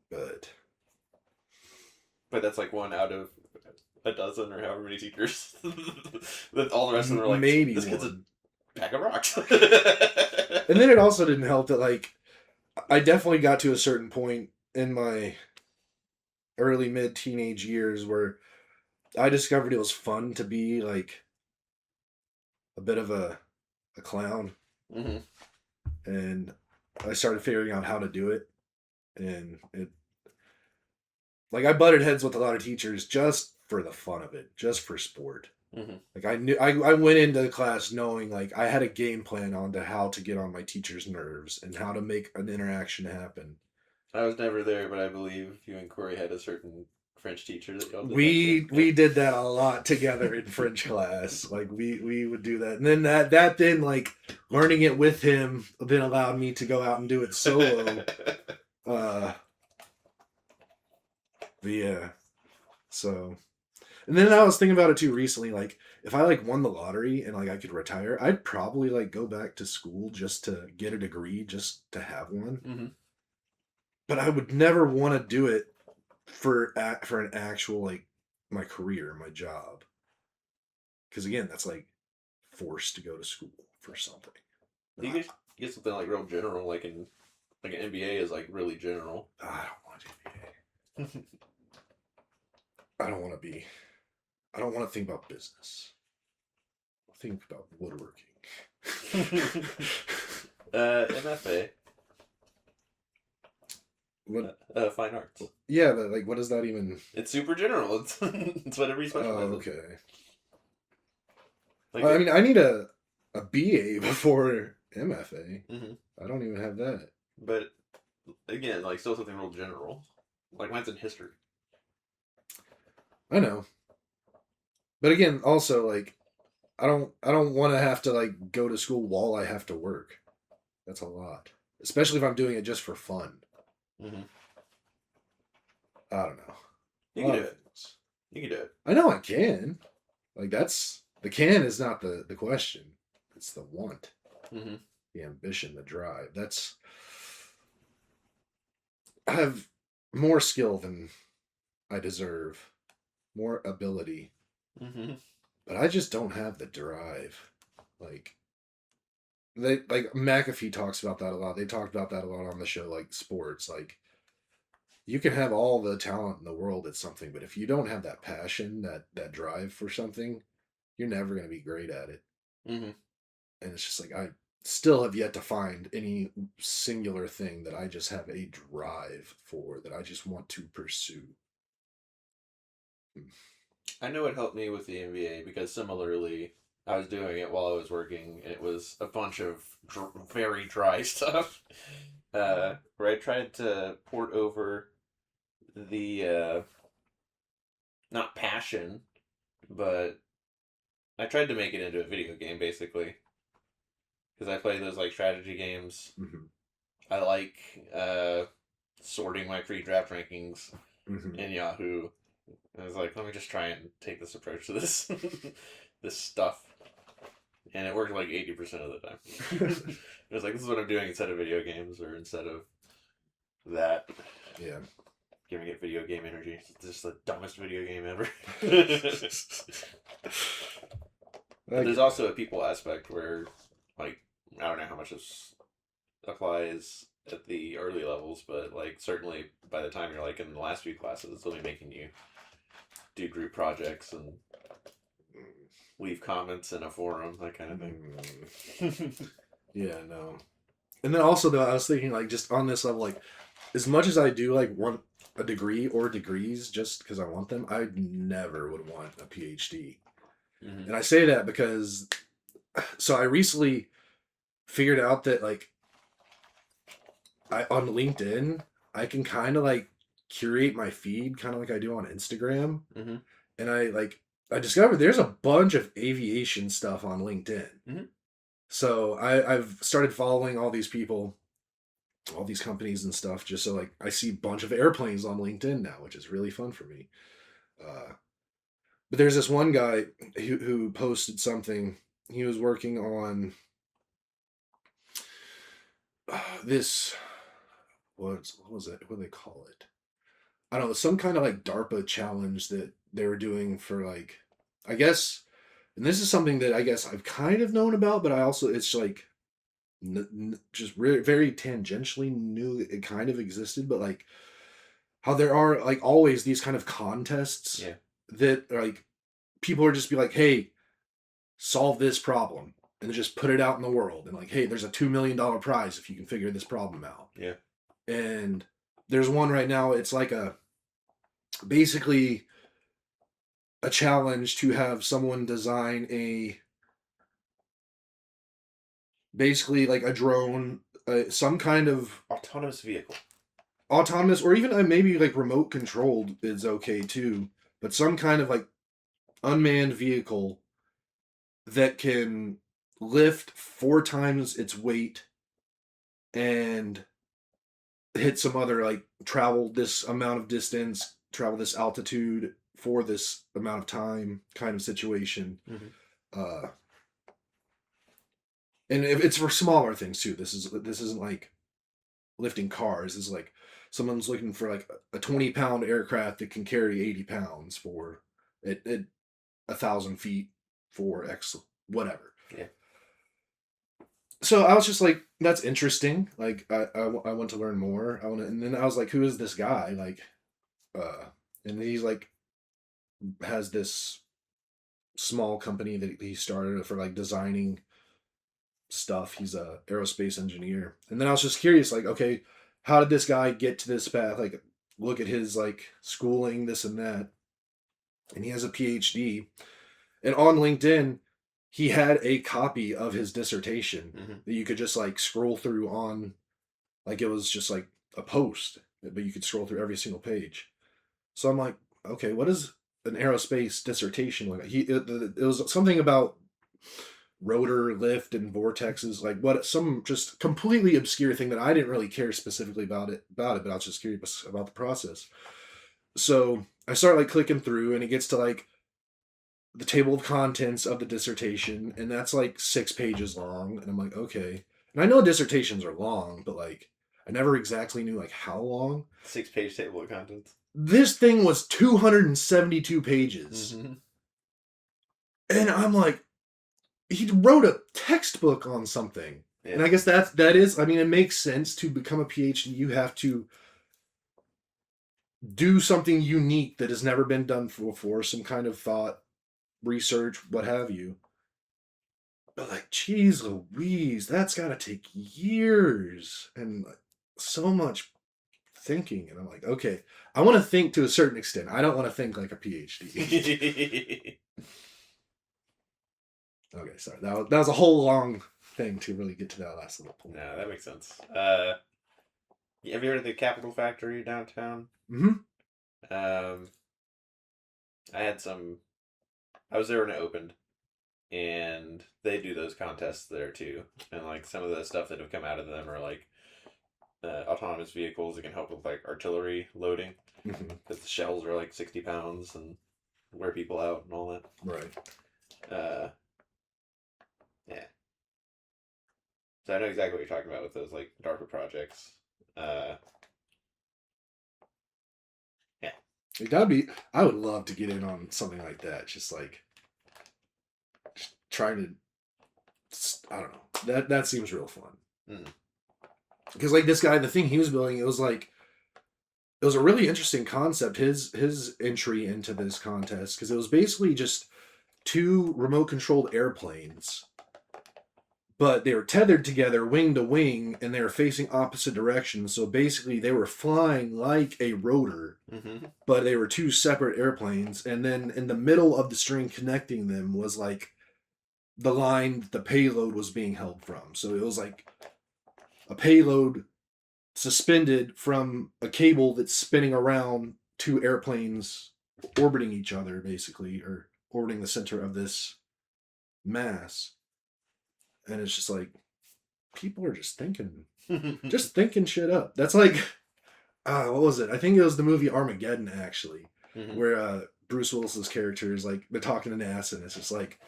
But But that's like one out of a dozen or however many teachers. That all the rest of them are like, maybe this kid's a one. bag of rocks. And then it also didn't help that like I definitely got to a certain point in my early mid teenage years where I discovered it was fun to be like a bit of a clown, Hmm. and I started figuring out how to do it. And it, like, I butted heads with a lot of teachers just for the fun of it, just for sport. Hmm. Like I went into the class knowing like I had a game plan on to how to get on my teacher's nerves and how to make an interaction happen. I was never there, but I believe you and Corey had a certain French teacher that y'all did that to. Yeah. We did that a lot together in French class. Like we would do that, and then that then like learning it with him then allowed me to go out and do it solo. Uh, but yeah, so and then I was thinking about it too recently. Like if I like won the lottery and like I could retire, I'd probably like go back to school just to get a degree, just to have one. Hmm. But I would never want to do it for an actual like my career, my job. Because again, that's like forced to go to school for something. You I, get something like real general, like an MBA is like really general. I don't want to be. I don't want to be. I don't want to think about business. I think about woodworking. MFA, What? fine arts. Yeah, but like, what does that even? It's super general. It's whatever you specialize Oh, in. okay. Like, I mean, I need a BA before MFA. hmm. I don't even have that. But again, like still something real general. Like mine's in history. I know, but again, also like, I don't want to have to like go to school while I have to work. That's a lot, especially if I'm doing it just for fun. Hmm. I don't know. You A can lot do of it. things. You can do it. I know I can. Like that's the can is not the question. It's the want, Hmm. the ambition, the drive. That's I have more skill than I deserve, more ability, Hmm. but I just don't have the drive. Like like McAfee talks about that a lot. They talked about that a lot on the show, like sports. Like you can have all the talent in the world at something, but if you don't have that passion, that drive for something, you're never going to be great at it. Hmm. And it's just like I still have yet to find any singular thing that I just have a drive for that I just want to pursue. I know it helped me with the MBA because similarly, I was doing it while I was working, and it was a bunch of very dry stuff. Where I tried to port over the not passion, but I tried to make it into a video game basically because I play those like strategy games. Mm-hmm. I like sorting my pre-draft rankings Mm-hmm. in Yahoo. I was like, let me just try and take this approach to this this stuff, and it worked like 80% of the time. It was like this is what I'm doing instead of video games or instead of that. Yeah. Giving it video game energy. It's just the dumbest video game ever. I But there's get also that. a people aspect where, like, I don't know how much this applies at the early levels, but like certainly by the time you're like in the last few classes, they'll be making you do group projects and leave comments in a forum, that kind of thing. Yeah, no. And then also though, I was thinking like just on this level, like as much as I do like want a degree or degrees just because I want them, I never would want a PhD. Hmm. And I say that because so I recently figured out that like I on LinkedIn, I can kind of like curate my feed kind of like I do on Instagram. Hmm. And I discovered there's a bunch of aviation stuff on LinkedIn. Hmm. So I've started following all these people, all these companies and stuff, just so like I see a bunch of airplanes on LinkedIn now, which is really fun for me. Uh, but there's this one guy who posted something. He was working on this. What was it? What do they call it? I don't know. Some kind of like DARPA challenge that they were doing for like, I guess. And this is something that I guess I've kind of known about, but I also it's like just very tangentially knew it kind of existed, but like how there are like always these kind of contests Yeah. that like people are just be like, hey, solve this problem and just put it out in the world and like, hey, there's a $2 million prize if you can figure this problem out. Yeah. And there's one right now. It's like a basically a challenge to have someone design a basically like a drone, some kind of Autonomous vehicle. autonomous or even maybe like remote controlled is okay too, but some kind of like unmanned vehicle that can lift 4 times its weight and hit some other like travel this amount of distance, travel this altitude for this amount of time kind of situation. Mm-hmm. Uh, and if it's for smaller things too. This isn't like lifting cars. This is like someone's looking for like a 20-pound aircraft that can carry 80 pounds for it 1,000 feet for X whatever. Yeah. So I was just like, that's interesting. Like I want to learn more. And then I was like, who is this guy? Like, and he's like has this small company that he started for like designing stuff. He's a aerospace engineer. And then I was just curious, like, okay, how did this guy get to this path? Like, look at his like schooling, this and that. And he has a PhD. And on LinkedIn, he had a copy of his dissertation that you could just like scroll through on, like it was just like a post, but you could scroll through every single page. So I'm like, okay, what is an aerospace dissertation like? It was something about rotor lift and vortexes, like what some just completely obscure thing that I didn't really care specifically about it, but I was just curious about the process. So I start like clicking through, and it gets to like the table of contents of the dissertation, and that's like 6 pages long. And I'm like, okay. And I know dissertations are long, but like I never exactly knew like how long. 6-page table of contents. This thing was 272 pages. Mm-hmm. And I'm like, he wrote a textbook on something. Yeah. And I guess that is, I mean, it makes sense to become a PhD. You have to do something unique that has never been done before, some kind of thought, research, what have you. But like, geez Louise, that's got to take years and like, so much thinking. And I'm like, okay, I want to think to a certain extent. I don't want to think like a PhD. Okay, sorry. That was a whole long thing to really get to that last little point. No, that makes sense. Have you heard of the Capital Factory downtown? Mm-hmm. I was there when it opened, and they do those contests there too. And like some of the stuff that have come out of them are like autonomous vehicles that can help with like artillery loading, because the shells are like 60 pounds and wear people out and all that. Right. Yeah. So I know exactly what you're talking about with those like DARPA projects. Yeah. That'd be. I would love to get in on something like that. Just trying to. I don't know. That seems real fun. Because like this guy, the thing he was building, it was a really interesting concept. His entry into this contest, because it was basically just 2 remote controlled airplanes, but they were tethered together wing to wing, and they were facing opposite directions. So basically they were flying like a rotor, but they were 2 separate airplanes. And then in the middle of the string connecting them was like the line the payload was being held from. So it was like a payload suspended from a cable that's spinning around 2 airplanes orbiting each other, basically, or orbiting the center of this mass. And it's just like, people are just thinking shit up. That's like, what was it? I think it was the movie Armageddon, actually, where Bruce Willis's character is like, they're talking to NASA, and it's just like,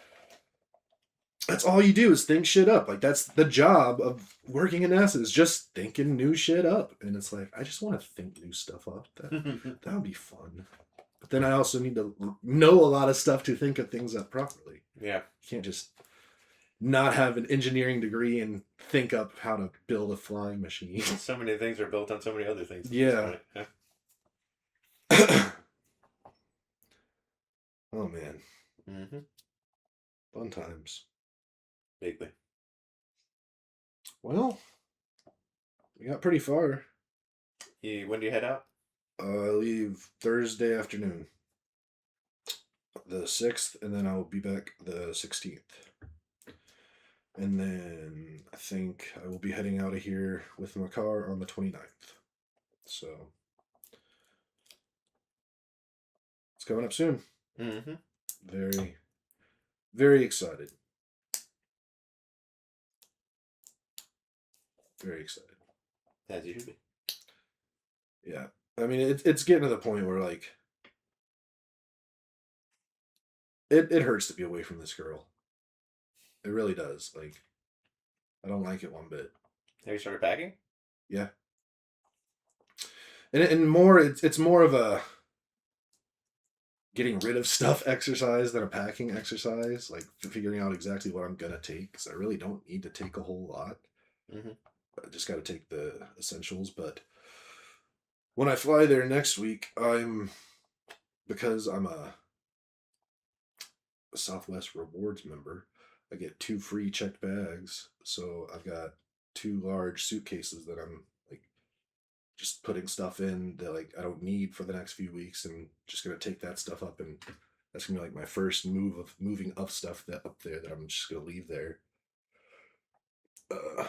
that's all you do is think shit up. Like, that's the job of working in NASA, is just thinking new shit up. And it's like, I just want to think new stuff up. That would be fun. But then I also need to know a lot of stuff to think of things up properly. Yeah. You can't just not have an engineering degree and think up how to build a flying machine. So many things are built on so many other things. Yeah. Oh, man. Fun times. Vaguely. Well, we got pretty far. When do you head out? I leave Thursday afternoon, the 6th, and then I'll be back the 16th. And then I think I will be heading out of here with my car on the 29th. So it's coming up soon. Mm-hmm. Very, very excited. Very excited. As you should be. Yeah. I mean, it's getting to the point where, like, it hurts to be away from this girl. It really does. Like, I don't like it one bit. Have you started packing? Yeah. And more, it's more of a getting rid of stuff exercise than a packing exercise. Like, figuring out exactly what I'm going to take. Because I really don't need to take a whole lot. Mm-hmm. I just got to take the essentials. But when I fly there next week, because I'm a Southwest Rewards member, I get 2 free checked bags. So I've got 2 large suitcases that I'm like just putting stuff in that like I don't need for the next few weeks, and just gonna take that stuff up, and that's gonna be like my first move of moving up stuff that up there that I'm just gonna leave there. Uh,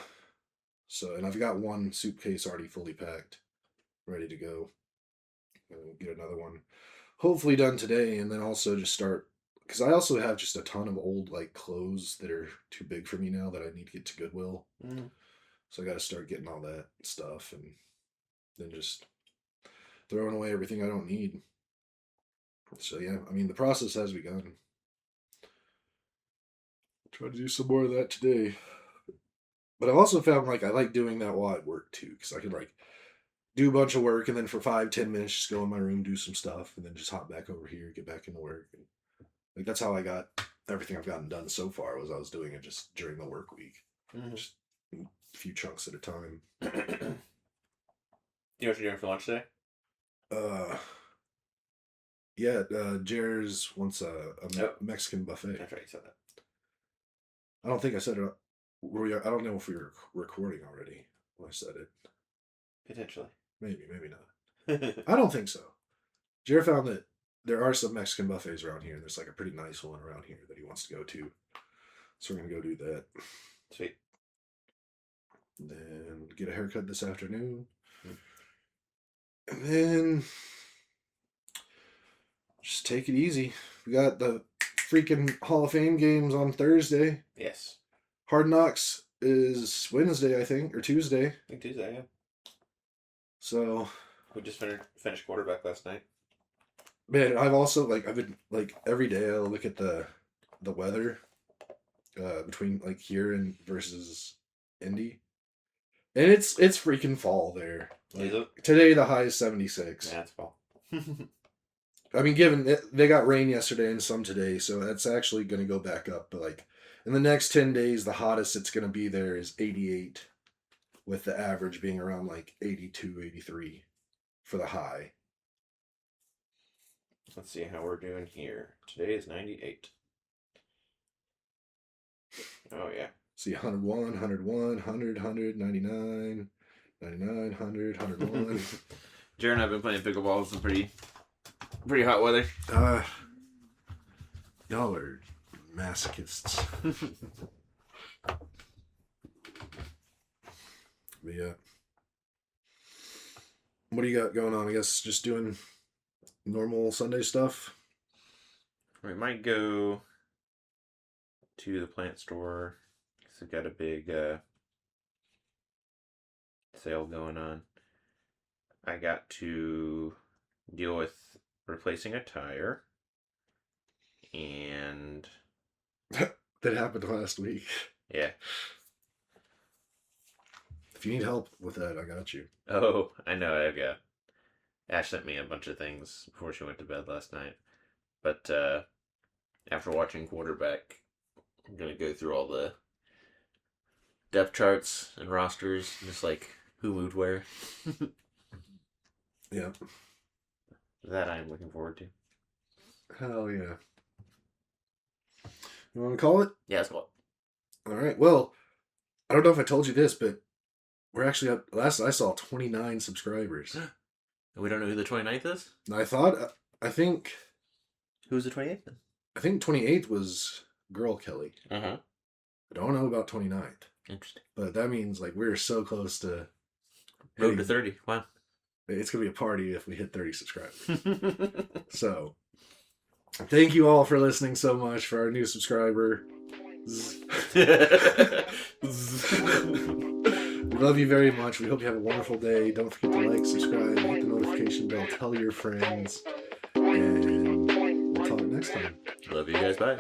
and I've got 1 suitcase already fully packed, ready to go. Get another one, hopefully done today, and then also just start because I also have just a ton of old like clothes that are too big for me now that I need to get to Goodwill. Mm-hmm. So I got to start getting all that stuff and then just throwing away everything I don't need. So yeah, I mean the process has begun. Try to do some more of that today. But I've also found like I like doing that while at work too, because I can like do a bunch of work and then for 5-10 minutes just go in my room, do some stuff, and then just hop back over here, get back into work. And like that's how I got everything I've gotten done so far was I was doing it just during the work week, Mm-hmm. just a few chunks at a time. You know what you're doing for lunch today? Uh, yeah, Jer's wants a Oh, Mexican buffet. that's right. You said that. I don't think I said it. I don't know if we were recording already when I said it. Potentially. Maybe, maybe not. I don't think so. Jared found that there are some Mexican buffets around here, and there's like a pretty nice one around here that he wants to go to. So we're gonna go do that. Sweet. And then get a haircut this afternoon. Mm. And then just take it easy. We got the freaking Hall of Fame games on Thursday. Yes. Hard Knocks is Wednesday, I think, or Tuesday. I think Tuesday, yeah. So We just finished quarterback last night. man, I've been like every day I'll look at the weather between like here and versus Indy. And it's freaking fall there. Like, Is it? today the high is 76. Yeah, it's fall. I mean, given they got rain yesterday and some today, so that's actually going to go back up. But like in the next 10 days, the hottest it's going to be there is 88, with the average being around like 82, 83 for the high. Let's see how we're doing here. Today is 98. Oh, yeah. See 101, 101, 100, 100, 99, 99, 100, 101. Jared and I've been playing pickleball. It's some pretty hot weather. Y'all are masochists. But yeah. What do you got going on? I guess just doing normal Sunday stuff. We might go to the plant store because they've got a big sale going on. I got to deal with replacing a tire, and That happened last week. yeah. If you need help with that, I got you. Oh, I know. I've got Ash sent me a bunch of things before she went to bed last night, but after watching quarterback, I'm gonna go through all the depth charts and rosters, just like who moved where. Yeah. That I'm looking forward to. Hell yeah. You want to call it? Yeah, that's cool. All right. Well, I don't know if I told you this, but we're actually up. Last I saw, 29 subscribers. We don't know who the 29th is? And I think Who's the 28th then? I think 28th was Girl Kelly. Uh-huh. I don't know about 29th. Interesting. But that means like we're so close to Road to 30. Wow. It's gonna be a party if we hit 30 subscribers. So thank you all for listening so much for our new subscriber. We love you very much. We hope you have a wonderful day. Don't forget to like, subscribe, hit the notification bell, tell your friends, and we'll talk next time. Love you guys. Bye.